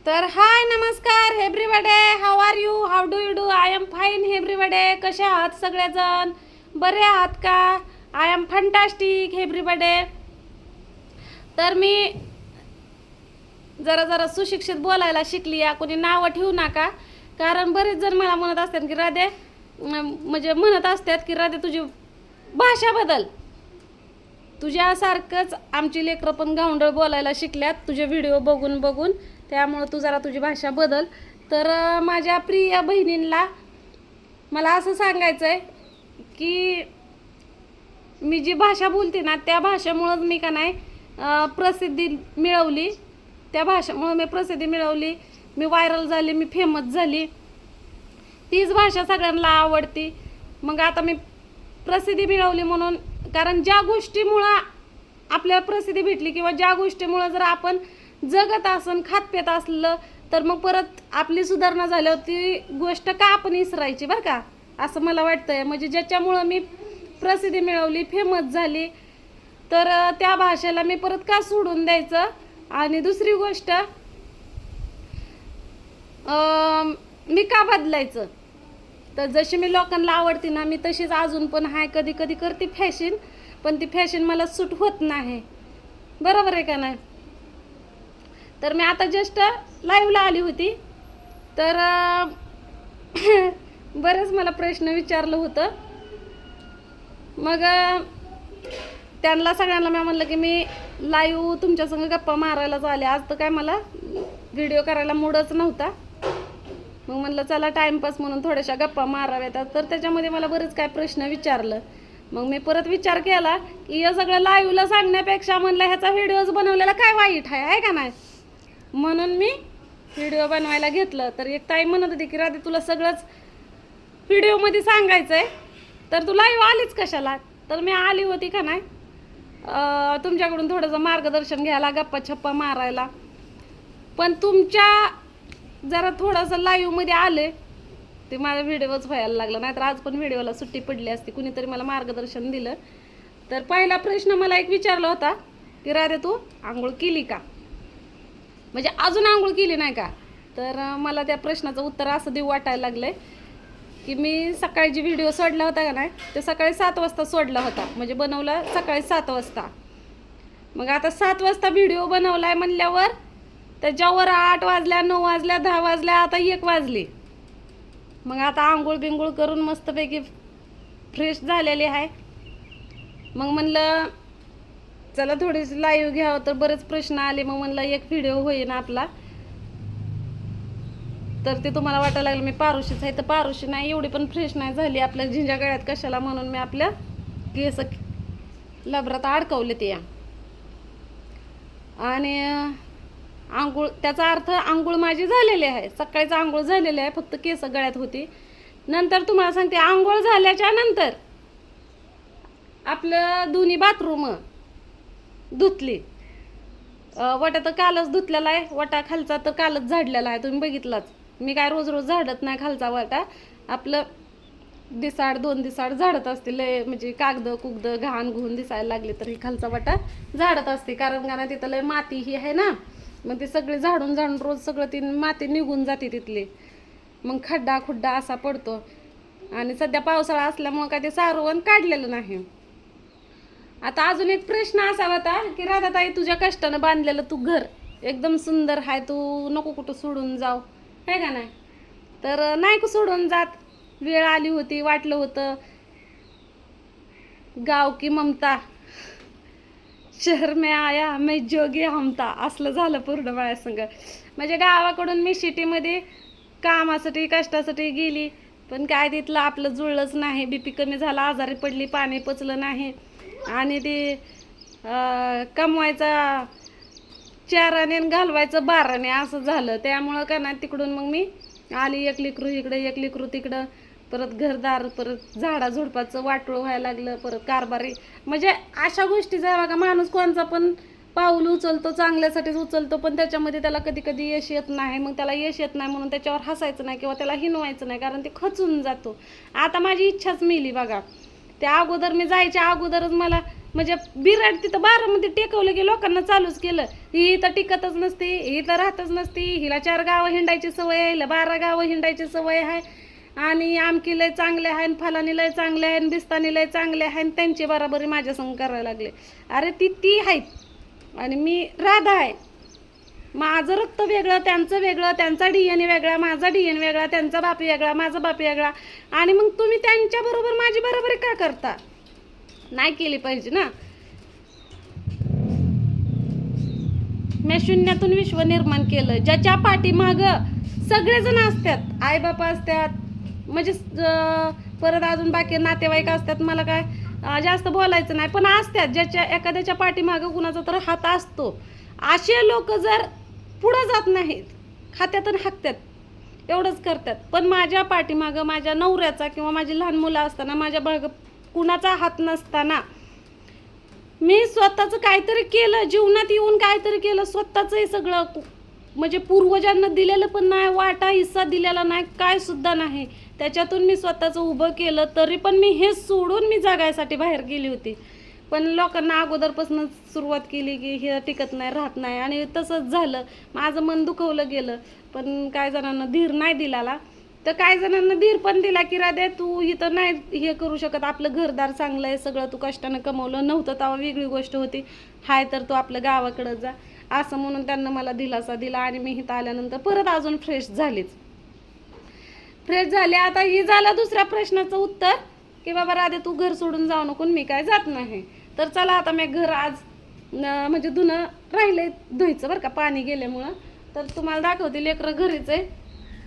तर हाय नमस्कार everybody, how are you, how do you do. I am fine everybody. कसे आहात सगळेजण? बरे आहात का? I am fantastic everybody. तर मी जरा जरा सुशिक्षित बोलायला शिकली या. कोणी नावं ठेवू नका, कारण बरेच जण मला म्हणत असतात की राधे, म्हणजे म्हणत असतात की राधे तुझी भाषा बदल. तुझ्यासारखंच आमची लेकरं पण गावंढळ बोलायला शिकल्यात तुझे व्हिडिओ बघून बघून, त्यामुळं तू जरा तुझी भाषा बदल. तर माझ्या प्रिय बहिणींना मला असं सांगायचं आहे की मी जी भाषा बोलते ना त्या भाषेमुळंच मी का नाही प्रसिद्धी मिळवली. त्या भाषेमुळं मी प्रसिद्धी मिळवली, मी व्हायरल झाली, मी फेमस झाली. तीच भाषा सगळ्यांना आवडती. मग आता मी प्रसिद्धी मिळवली म्हणून, कारण ज्या गोष्टीमुळं आपल्याला प्रसिद्धी भेटली किंवा ज्या गोष्टीमुळं जर आपण जगत असन खातपेत असलं तर मग परत आपली सुधारणा झाल्यावर ती गोष्ट का आपण विसरायची, बरं का, असं मला वाटतंय. म्हणजे ज्याच्यामुळं मी प्रसिद्धी मिळवली, फेमस झाली, तर त्या भाषेला मी परत का सोडून द्यायचं. आणि दुसरी गोष्ट, मी का बदलायचं. तर जशी मी लोकांना आवडते ना मी तशीच अजून पण आहे. कधी कधी करते फॅशन, पण ती फॅशन मला सूट होत नाही. बरोबर आहे का नाही? तर मी आता जस्ट लाईव्हला आली होती, तर बरेच मला प्रश्न विचारलं होतं. मग त्यांना सगळ्यांना मी म्हणलं की मी लाईव्ह तुमच्यासंग गप्पा मारायलाच आले. आज तर काय मला व्हिडिओ करायला मूडच नव्हता. मग म्हणलं चला टाईमपास म्हणून थोड्याशा गप्पा माराव्यात. तर त्याच्यामध्ये मला बरेच काय प्रश्न विचारलं. मग मी परत विचार केला की हे सगळं लाईव्हला सांगण्यापेक्षा म्हणलं ह्याचा व्हिडिओज बनवलेला काय वाईट आहे का नाही, म्हणून मी व्हिडिओ बनवायला घेतलं. तर एक ताई म्हणत होती की राधे तुला सगळंच व्हिडिओमध्ये सांगायचं आहे, तर तू लाईव्ह आलीच कशाला. तर मी आली होती का नाही तुमच्याकडून थोडंसं मार्गदर्शन घ्यायला, गप्पा छप्पा मारायला. पण तुमच्या जरा थोडंसं लाईव्हमध्ये आले ते माझा व्हिडिओच व्हायला लागला. नाहीतर आज पण व्हिडिओला सुट्टी पडली असती, कुणीतरी मला मार्गदर्शन दिलं. तर पहिला प्रश्न मला एक विचारला होता की राधे तू आंघोळ केली का, म्हणजे अजून आंघोळ केली नाही का. तर मला त्या प्रश्नाचं उत्तर असं देऊ वाटायला लागलंय की मी सकाळी जी व्हिडिओ सोडला होता का नाही ते सकाळी 7 वाजता सोडला होता, म्हणजे बनवला सकाळी 7 वाजता. मग आता 7 वाजता व्हिडिओ बनवलाय म्हणल्यावर त्याच्यावर 8 वाजल्या, 9 वाजल्या, 10 वाजल्या, आता 1 वाजली. मग आता आंघोळ बिंघोळ करून मस्तपैकी फ्रेश झालेली आहे. मग म्हणलं चला थोडीशी लाईव्ह घ्यावं, तर बरेच प्रश्न आले. मग म्हणलं एक व्हिडिओ होईना आपला. तर ते तुम्हाला वाटायला लागलं मी पारुशीच आहे, तर पारुशी नाही, एवढी पण फ्रेश नाही झाली. आपल्या झिंजा गळ्यात कशाला, म्हणून मी आपल्या केस लबरात अडकवले ते. आणि आंघोळ, त्याचा अर्थ आंघोळ माझी झालेली आहे, सकाळीच आंघोळ झालेली आहे, फक्त केस गळ्यात होती. नंतर तुम्हाला सांगते, आंघोळ झाल्याच्या नंतर आपलं दोन्ही बाथरूम धुतली. वटा तर कालच धुतलेला आहे, वटा खालचा तर कालच झाडलेला आहे, तुम्ही बघितलाच. मी काय रोज रोज झाडत नाही खालचा वटा, आपलं दिसाड 2 दिसाड झाडत असते. लय म्हणजे कागद कुगद घाण घुन दिसायला लागले तर ही खालचा वटा झाडत असते, कारण का ना तिथं लय माती ही आहे ना. मग ती सगळी झाडून झाडून रोज सगळं ती माती निघून जाते तिथली, मग खड्डा खुड्डा असा पडतो. आणि सध्या पावसाळा असल्यामुळं काय ते सारवण काढलेलं नाही. आता अजून एक प्रश्न असा होता की राधाताई तुझ्या कष्टानं बांधलेलं तू घर एकदम सुंदर आहे, तू नको कुठं सोडून जाऊ, आहे का नाही. तर नाही का सोडून जात, वेळ आली होती, वाटलं होतं गाव की ममता, शहर में आया मैं जोगी हमता, असलं झालं पूर्ण माझ्या संग. म्हणजे गावाकडून मी सिटीमध्ये कामासाठी कष्टासाठी गेली, पण काय तिथलं आपलं जुळलंच नाही. बीपी कमी झाला, आजारी पडली, पाणी पचलं नाही, आणि ते कमवायचा 4 आणे घालवायचं 12 आणे असं झालं. त्यामुळं का ना तिकडून मग मी आली, 1 लेकरू इकडं 1 लेकरू तिकडं, परत घरदार, परत झाडाझुडपाचं वाटोळ व्हायला लागलं, परत कारभारी. म्हणजे अशा गोष्टी जर बघा, माणूस कोणचा पण पाऊल उचलतो चांगल्यासाठीच उचलतो, पण त्याच्यामध्ये त्याला कधी कधी यश येत नाही. मग त्याला यश येत नाही म्हणून त्याच्यावर हसायचं नाही किंवा त्याला हिनवायचं नाही, कारण ते खचून जातो. आता माझी इच्छाच मिली बघा. त्या अगोदर मी जायच्या अगोदरच मला म्हणजे बिराड तिथं बारामध्ये टेकवलं की लोकांना चालूच केलं. ही इथं टिकतच नसती, ही इथं राहतच नसती, हिला 4 गावं हिंडायची सवय आहे, हिला 12 गावं हिंडायची सवय आहे, आणि आमकी लय चांगले आहे, फलानी लय चांगले आहे, बिस्तानी लय चांगले आहे, त्यांची बराबरी माझ्या संग करायला लागले. अरे ती आहेत आणि मी राधा आहे. माझं रक्त वेगळं, त्यांचं वेगळं, त्यांचा DNA वेगळा, माझा DNA वेगळा, त्यांचा बाप वेगळा, माझा बाप वेगळा. आणि मग तुम्ही त्यांच्याबरोबर माझी बरोबरी का करता? नाही केली पाहिजे ना. मी शून्यातून विश्व निर्माण केलं, ज्याच्या पाठीमागं सगळेजण असतात, आईबापा असतात, म्हणजे परत अजून बाकी नातेवाईक असतात. मला काय जास्त बोलायचं नाही, पण असतात ज्याच्या एखाद्याच्या पाठीमागं कुणाचा तर हात असतो. असे लोक जर पुढं जात नाहीत, खात्यात आणि हाकत्यात, एवढंच करतात. पण माझ्या पाठीमागं माझ्या नवऱ्याचा किंवा माझी लहान मुलं असताना, माझ्या कुणाचा हात नसताना मी स्वतःचं काहीतरी केलं, जीवनात येऊन काहीतरी केलं, स्वतःचं हे सगळं. म्हणजे पूर्वजांना दिलेलं पण नाही, वाटा हिस्सा दिलेला नाही, काय सुद्धा नाही. त्याच्यातून मी स्वतःचं उभं केलं. तरी पण मी हे सोडून मी जगायसाठी बाहेर गेली होती. पण लोकांना अगोदरपासून सुरुवात केली की हे टिकत नाही, राहत नाही, आणि तसंच झालं. माझं मन दुखवलं गेलं. पण काही जणांना धीर नाही दिलाला, तर काही जणांना धीर पण दिला की राधे तू इथं नाही हे करू शकत, आपलं घरदार चांगलं आहे, सगळं तू कष्टानं कमवलं नव्हतं तेव्हा वेगळी गोष्ट होती, हाय तर तू आपलं गावाकडं जा, असं म्हणून त्यांना मला दिलासा दिला. आणि मी इथं आल्यानंतर परत अजून फ्रेश झाले. आता ही झालं दुसऱ्या प्रश्नाचं उत्तर की बाबा राधे तू घर सोडून जाऊ नको, मी काय जात नाही. तर चला आता मी घर आज म्हणजे धुणं राहिले धुयचं बरं का, पाणी गेल्यामुळं. तर तुम्हाला दाखवते, लेकरं घरीच आहे.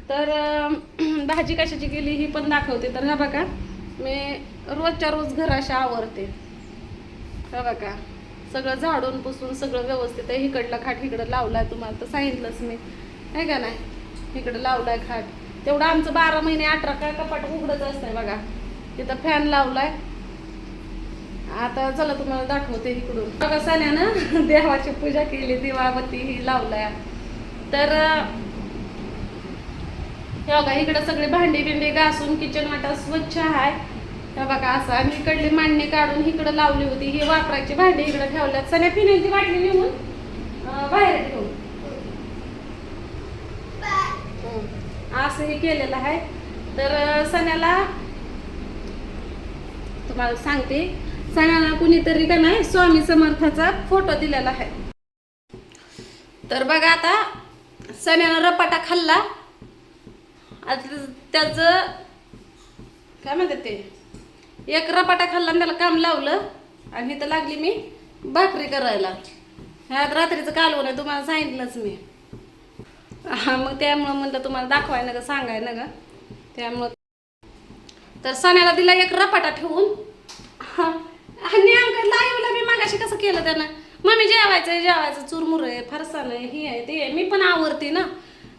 तर भाजी कशाची केली ही पण दाखवते. तर हा बघा, मी रोजच्या रोज घर अशा आवरते. हा बघा, सगळं झाडून पुसून सगळं व्यवस्थित आहे. इकडला खाट इकडं लावलाय, तुम्हाला तर सांगितलंच मी, आहे का नाही. इकडं लावलाय खाट. तेवढं आमचं 12 महिने 18 काय कपाट उघडच असतंय बघा. तिथं फॅन लावलाय. आता चला तुम्हाला दाखवते इकडून. बघा, सण्यानं देवाची पूजा केली, दिवाबत्ती ही लावलाय. तर हे बघा, इकडं सगळे भांडी बिंडी घासून किचन वाटा स्वच्छ आहे. हे बघा असं. आणि इकडली मांडणी काढून इकडं लावली होती. ही वापरायची भांडी इकडं ठेवल्यात. सण्या पिण्याची बाटली नेऊन बाहेर ठेवून असं हे केलेलं आहे. तर सण्याला तुम्हाला सांगते, सण्याला कुणीतरी का नाही स्वामी समर्थाचा फोटो दिलेला आहे. तर बघा, आता सण्यानं रपाटा खाल्ला. आता त्याचं काय म्हणतात ते, एक रपाटा खाल्ला आणि त्याला काम लावलं. आणि इथं लागली मी भाकरी करायला. ह्यात रात्रीचं कालवण आहे, तुम्हाला सांगितलंच मी. मग त्यामुळं म्हणलं तुम्हाला दाखवाय ना ग, सांगाय ना ग, त्यामुळं. तर सण्याला दिला एक रपाटा ठेवून. आणि आमच्या लाईव्हला मी मागाशी कसं केलं त्यानं, मम्मी जेवायचं चुरमुर आहे, फरसाण आहे, ही आहे ते आहे. मी पण आवडते ना,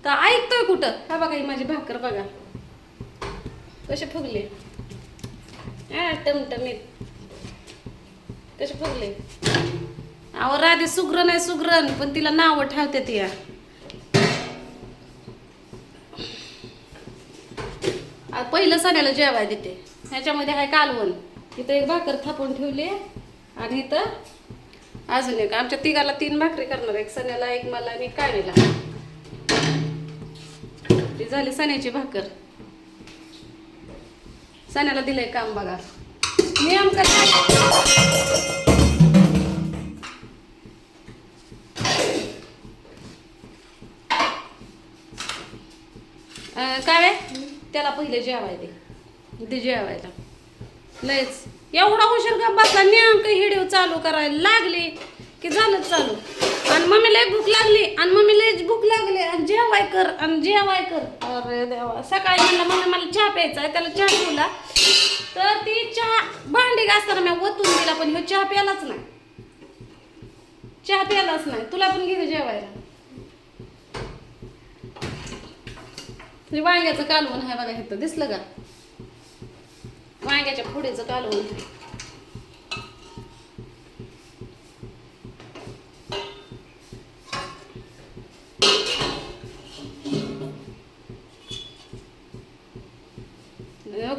तर ऐकतोय कुठं. हा बघा, ही माझी भाकर बघा कसे फुगले, टमटमीत कसे फुगले. अहो राधे सुगरण आहे, सुगरण, पण तिला नावं ठेवते ती. पहिलं सण्याला जेवाय देते. ह्याच्यामध्ये आहे कालवण. इथं एक भाकर थापून ठेवली, आणि इथं अजून एक. आमच्या तिघाला 3 भाकरी करणार, एक सण्याला, एक मला, आणि काळीला. ती झाली सण्याची भाकर. सण्याला दिलंय काम बघा. नियम काय त्याला पहिले जेवाय दे जेवायला. लयच एवढा उशीर का बसला, नेमकं हिडिओ चालू करायला लागली की झालं चालू. आणि मम्मी लय भूक लागली, आणि मम्मी लय भूक लागली, आणि जेवाय कर, आणि जेवाय कर. अरे देवा, सकाळी म्हणलं मम्मी मला चहा प्यायचा आहे, त्याला चहा ठेवला. तर ती चहा भांडी घासताना मी ओतून दिला, पण ह्यो चहा प्यालाच नाही. तुला पण घे जेवायला. वांग्याचं कालवण आहे बघा, इथं दिसलं का, वांग्याच्या फोडीचं कालवण आहे.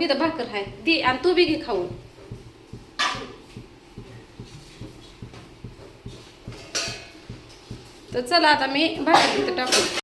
भाकर आहे ती, आणि तू बी घे खाऊन. तर चला आता मी भाकर तिथं टाकू.